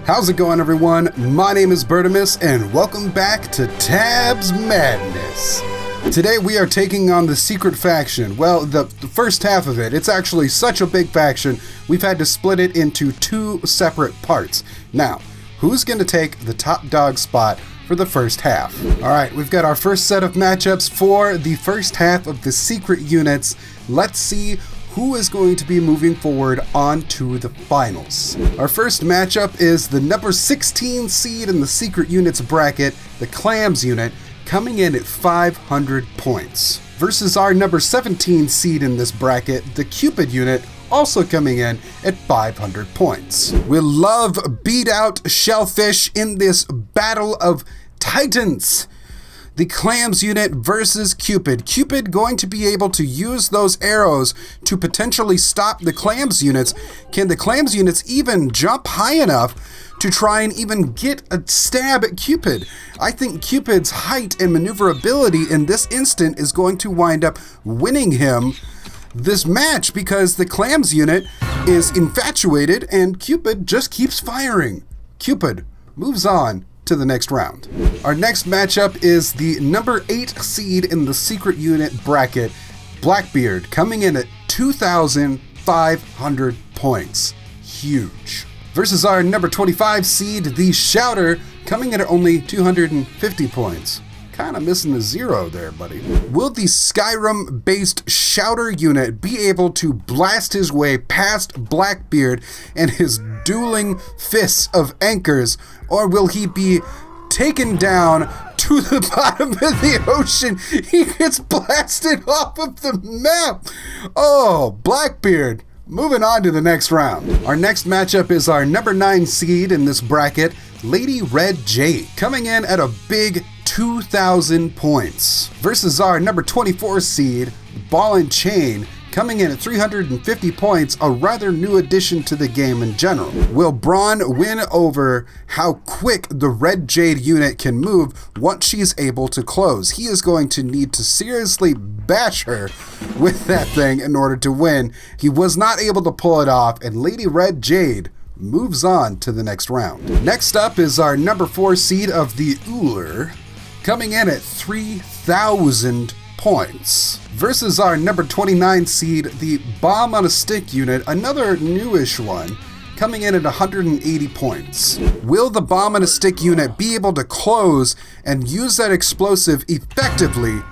How's it going, everyone? My name is Bertimus, and welcome back to Tabs Madness. Today we are taking on the secret faction. Well, the first half of it. It's actually such a big faction, we've had to split it into two separate parts. Now, who's going to take the top dog spot for the first half? Alright, we've got our first set of matchups for the first half of the secret units. Let's see who is going to be moving forward on to the finals. Our first matchup is the number 16 seed in the secret units bracket, the Clams unit, coming in at 500 points, versus our number 17 seed in this bracket, the Cupid unit, also coming in at 500 points. We'll love beat out shellfish in this battle of titans. The Clams unit versus Cupid. Cupid going to be able to use those arrows to potentially stop the Clams units. Can the Clams units even jump high enough to try and even get a stab at Cupid? I think Cupid's height and maneuverability in this instant is going to wind up winning him this match because the Clams unit is infatuated and Cupid just keeps firing. Cupid moves on to the next round. Our next matchup is the number 8 seed in the secret unit bracket, Blackbeard, coming in at 2,500 points. Huge. Versus our number 25 seed, the Shouter, coming in at only 250 points. Kind of missing a zero there, buddy. Will the Skyrim-based Shouter unit be able to blast his way past Blackbeard and his dueling fists of anchors, or will he be taken down to the bottom of the ocean? He gets blasted off of the map. Oh, Blackbeard. Moving on to the next round. Our next matchup is our number 9 seed in this bracket, Lady Red Jade, coming in at a big 2,000 points, versus our number 24 seed, BallandChain, coming in at 350 points, a rather new addition to the game in general. Will Braun win over how quick the Red Jade unit can move once she's able to close? He is going to need to seriously bash her with that thing in order to win. He was not able to pull it off, and Lady Red Jade moves on to the next round. Next up is our number 4 seed of the Euler, coming in at 3,000 points, versus our number 29 seed, the BombonStick unit, another newish one, coming in at 180 points. Will the BombonStick unit be able to close and use that explosive effectively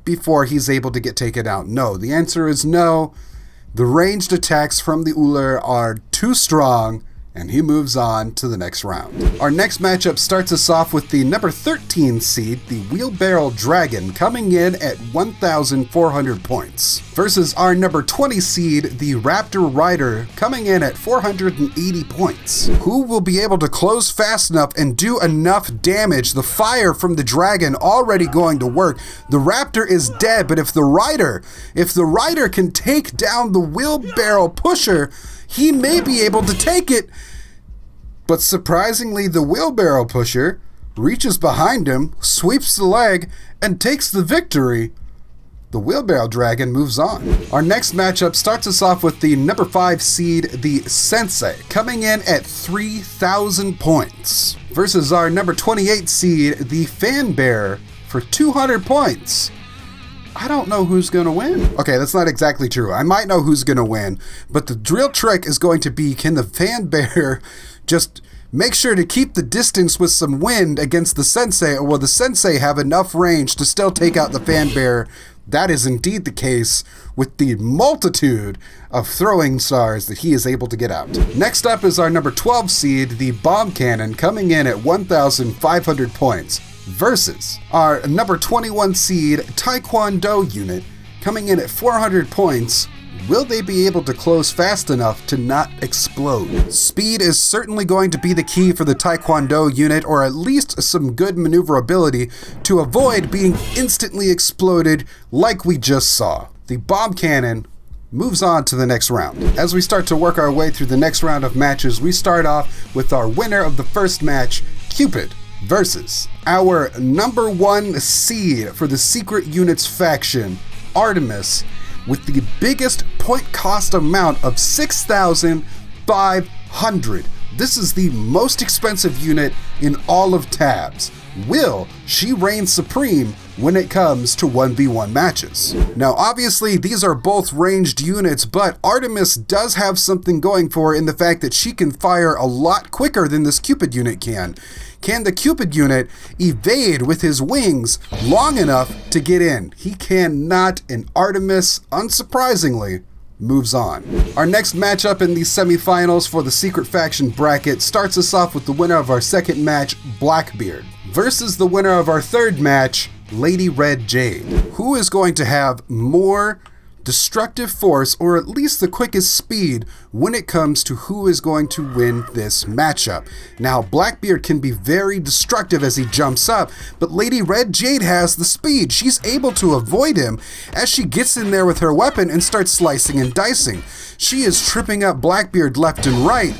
before he's able to get taken out? No, the answer is no. The ranged attacks from the Euler are too strong, and he moves on to the next round. Our next matchup starts us off with the number 13 seed, the Wheelbarrow Dragon, coming in at 1,400 points, versus our number 20 seed, the Raptor Rider, coming in at 480 points. Who will be able to close fast enough and do enough damage? The fire from the dragon already going to work. The Raptor is dead, but if the Rider can take down the Wheelbarrow Pusher, he may be able to take it. But surprisingly, the Wheelbarrow Pusher reaches behind him, sweeps the leg, and takes the victory. The Wheelbarrow Dragon moves on. Our next matchup starts us off with the number 5 seed, the Sensei, coming in at 3,000 points, versus our number 28 seed, the Fan Bearer, for 200 points. I don't know who's going to win. Okay, that's not exactly true. I might know who's going to win, but the real trick is going to be, can the Fan Bearer just make sure to keep the distance with some wind against the Sensei, or will the Sensei have enough range to still take out the Fan Bearer? That is indeed the case with the multitude of throwing stars that he is able to get out. Next up is our number 12 seed, the Bomb Cannon, coming in at 1,500 points, versus our number 21 seed, Taekwondo unit, coming in at 400 points. Will they be able to close fast enough to not explode? Speed is certainly going to be the key for the Taekwondo unit, or at least some good maneuverability to avoid being instantly exploded like we just saw. The Bomb Cannon moves on to the next round. As we start to work our way through the next round of matches, we start off with our winner of the first match, Cupid, versus our number 1 seed for the secret units faction, Artemis, with the biggest point cost amount of 6,500 This is the most expensive unit in all of tabs. Will she reign supreme when it comes to 1v1 matches? Now obviously these are both ranged units, but Artemis does have something going for her in the fact that she can fire a lot quicker than this Cupid unit can. Can the Cupid unit evade with his wings long enough to get in? He cannot, and Artemis, unsurprisingly, moves on. Our next matchup in the semifinals for the secret faction bracket starts us off with the winner of our second match, Blackbeard, versus the winner of our third match, Lady Red Jade. Who is going to have more destructive force, or at least the quickest speed, when it comes to who is going to win this matchup? Now, Blackbeard can be very destructive as he jumps up, but Lady Red Jade has the speed. She's able to avoid him as she gets in there with her weapon and starts slicing and dicing. She is tripping up Blackbeard left and right,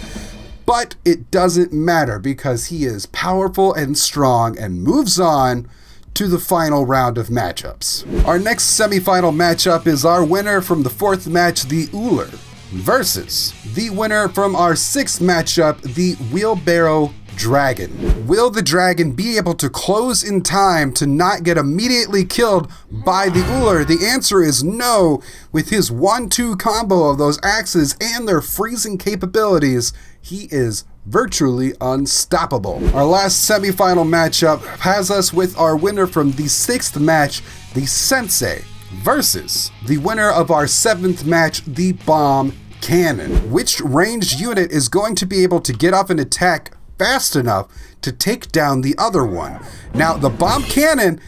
but it doesn't matter because he is powerful and strong and moves on to the final round of matchups. Our next semifinal matchup is our winner from the fourth match, the Euler, versus the winner from our sixth matchup, the Wheelbarrow Dragon. Will the dragon be able to close in time to not get immediately killed by the Euler? The answer is no. With his 1-2 combo of those axes and their freezing capabilities, he is virtually unstoppable. Our last semifinal matchup has us with our winner from the sixth match, the Sensei, versus the winner of our seventh match, the Bomb Cannon. Which ranged unit is going to be able to get off an attack fast enough to take down the other one? Now, the Bomb Cannon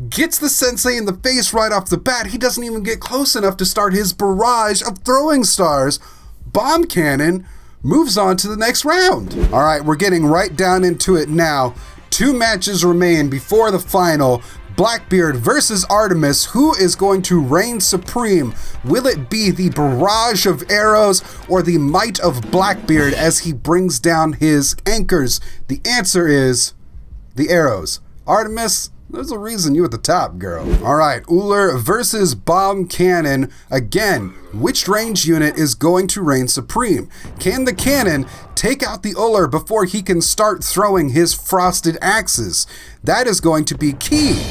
gets the Sensei in the face right off the bat. He doesn't even get close enough to start his barrage of throwing stars. Bomb Cannon moves on to the next round. All right, we're getting right down into it now. 2 matches remain before the final. Blackbeard versus Artemis. Who is going to reign supreme? Will it be the barrage of arrows or the might of Blackbeard as he brings down his anchors? The answer is the arrows. Artemis, there's a reason you at the top, girl. All right, Euler versus Bomb Cannon. Again, which range unit is going to reign supreme? Can the cannon take out the Euler before he can start throwing his frosted axes? That is going to be key.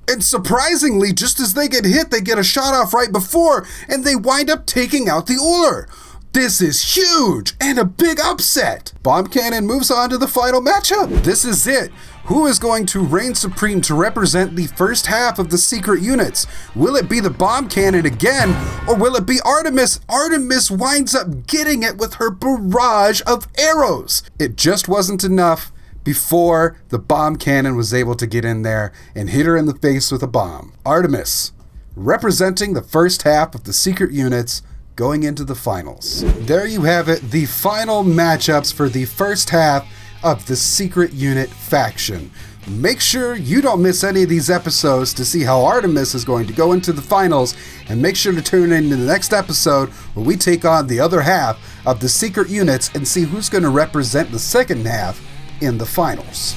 And surprisingly, just as they get hit, they get a shot off right before, and they wind up taking out the Euler. This is huge and a big upset. Bomb Cannon moves on to the final matchup. This is it. Who is going to reign supreme to represent the first half of the secret units? Will it be the Bomb Cannon again, or will it be Artemis? Artemis winds up getting it with her barrage of arrows. It just wasn't enough before the Bomb Cannon was able to get in there and hit her in the face with a bomb. Artemis, representing the first half of the secret units, going into the finals. There you have it, the final matchups for the first half of the secret unit faction. Make sure you don't miss any of these episodes to see how Artemis is going to go into the finals, and make sure to tune in to the next episode where we take on the other half of the secret units and see who's going to represent the second half in the finals.